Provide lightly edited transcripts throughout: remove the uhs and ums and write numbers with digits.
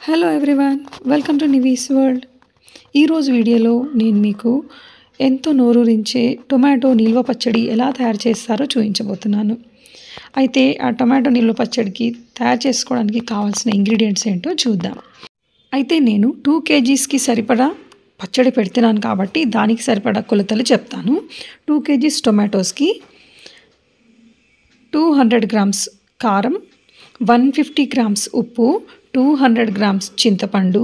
Hello everyone, welcome to Nivi's world. ఈరోజు వీడియోలో నేను మీకు ఎంతో నోరూరించే టొమాటో నిల్వ పచ్చడి ఎలా తయారు చేస్తారో చూపించబోతున్నాను. అయితే ఆ టొమాటో నిల్వ పచ్చడికి తయారు చేసుకోవడానికి కావాల్సిన ఇంగ్రీడియంట్స్ ఏంటో చూద్దాం. అయితే నేను 2 kgsకి సరిపడా పచ్చడి పెడుతున్నాను కాబట్టి దానికి సరిపడా కొలతలు చెప్తాను. 2 kgs టొమాటోస్కి 200 grams కారం, 150 grams ఉప్పు, 200 grams చింతపండు,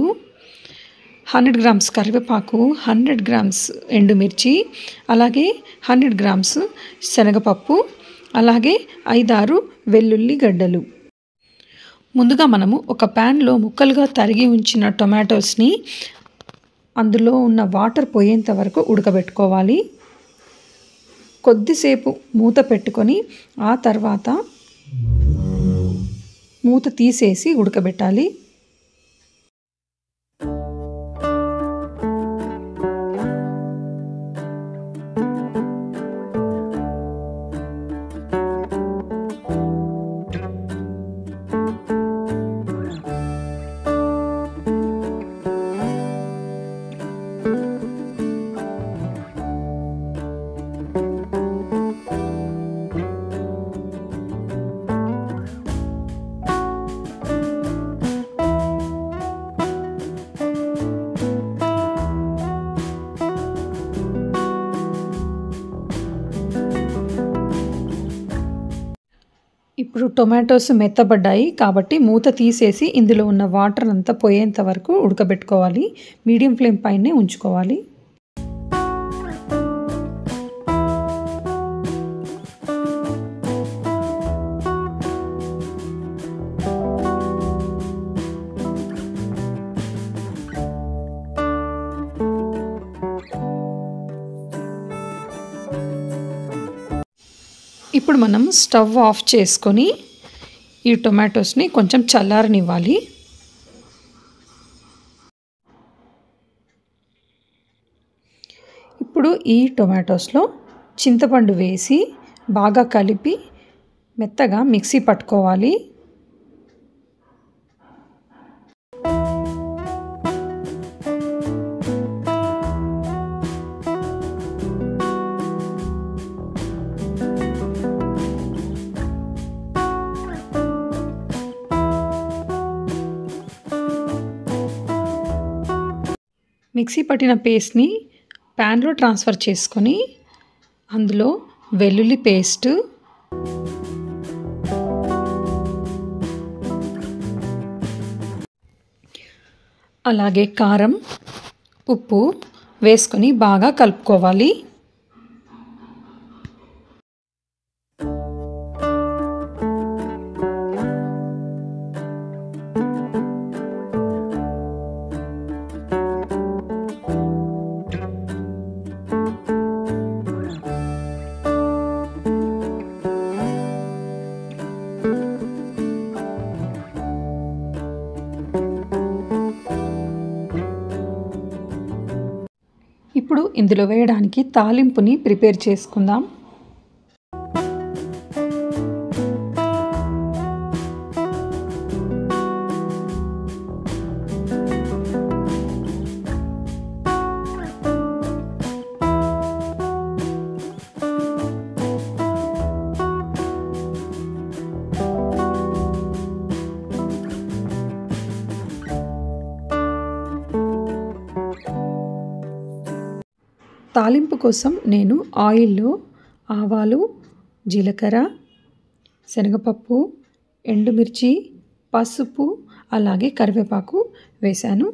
100 grams కరివేపాకు, 100 grams ఎండుమిర్చి, అలాగే 100 grams శనగపప్పు, అలాగే 5-6 వెల్లుల్లి గడ్డలు. ముందుగా మనము ఒక ప్యాన్లో ముక్కలుగా తరిగి ఉంచిన టొమాటోస్ని అందులో ఉన్న వాటర్ పోయేంత వరకు ఉడకబెట్టుకోవాలి. కొద్దిసేపు మూత పెట్టుకొని ఆ తర్వాత మూత తీసేసి ఉడకబెట్టాలి. ఇప్పుడు టొమాటోస్ మెత్తబడ్డాయి కాబట్టి మూత తీసేసి ఇందులో ఉన్న వాటర్ అంతా పోయేంత వరకు ఉడకబెట్టుకోవాలి. మీడియం ఫ్లేమ్ పైనే ఉంచుకోవాలి. ఇప్పుడు మనం స్టవ్ ఆఫ్ చేసుకొని ఈ టొమాటోస్ని కొంచెం చల్లారనివ్వాలి. ఇప్పుడు ఈ టొమాటోస్లో చింతపండు వేసి బాగా కలిపి మెత్తగా మిక్సీ పట్టుకోవాలి. మిక్సీ పట్టిన పేస్ట్ని ప్యాన్లో ట్రాన్స్ఫర్ చేసుకొని అందులో వెల్లుల్లి పేస్ట్, అలాగే కారం, ఉప్పు వేసుకొని బాగా కలుపుకోవాలి. ఇప్పుడు ఇందులో వేయడానికి తాలింపుని ప్రిపేర్ చేసుకుందాం. తాలింపు కోసం నేను ఆయిల్లో ఆవాలు, జీలకర్ర, శనగపప్పు, ఎండుమిర్చి, పసుపు, అలాగే కరివేపాకు వేశాను.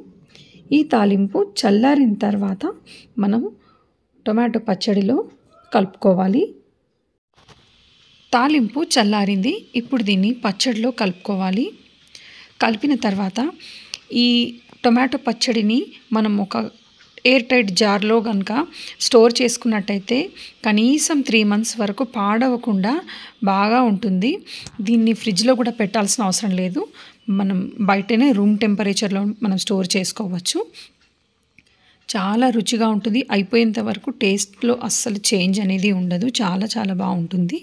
ఈ తాలింపు చల్లారిన తర్వాత మనం టొమాటో పచ్చడిలో కలుపుకోవాలి. తాలింపు చల్లారింది. ఇప్పుడు దీన్ని పచ్చడిలో కలుపుకోవాలి. కలిపిన తర్వాత ఈ టొమాటో పచ్చడిని మనం ఒక ఎయిర్ టైట్ జార్లో కనుక స్టోర్ చేసుకున్నట్టయితే కనీసం 3 months వరకు పాడవకుండా బాగా ఉంటుంది. దీన్ని ఫ్రిడ్జ్లో కూడా పెట్టాల్సిన అవసరం లేదు. మనం బయటనే రూమ్ టెంపరేచర్లో మనం స్టోర్ చేసుకోవచ్చు. చాలా రుచిగా ఉంటుంది. అయిపోయేంత వరకు టేస్ట్లో అస్సలు చేంజ్ అనేది ఉండదు. చాలా చాలా బాగుంటుంది.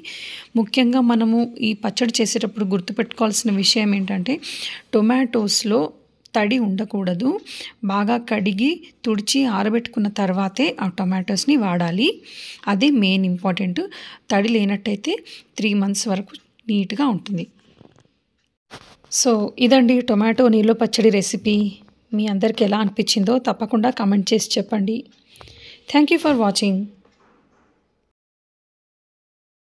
ముఖ్యంగా మనము ఈ పచ్చడి చేసేటప్పుడు గుర్తుపెట్టుకోవాల్సిన విషయం ఏంటంటే టొమాటోస్లో తడి ఉండకూడదు. బాగా కడిగి తుడిచి ఆరబెట్టుకున్న తర్వాతే ఆ టొమాటోస్ని వాడాలి. అదే మెయిన్ ఇంపార్టెంట్. తడి లేనట్టయితే 3 మంత్స్ వరకు నీట్గా ఉంటుంది. సో ఇదండి టొమాటో నీళ్ళ పచ్చడి రెసిపీ. మీ అందరికి ఎలా అనిపించిందో తప్పకుండా కామెంట్ చేసి చెప్పండి. Thank you for watching.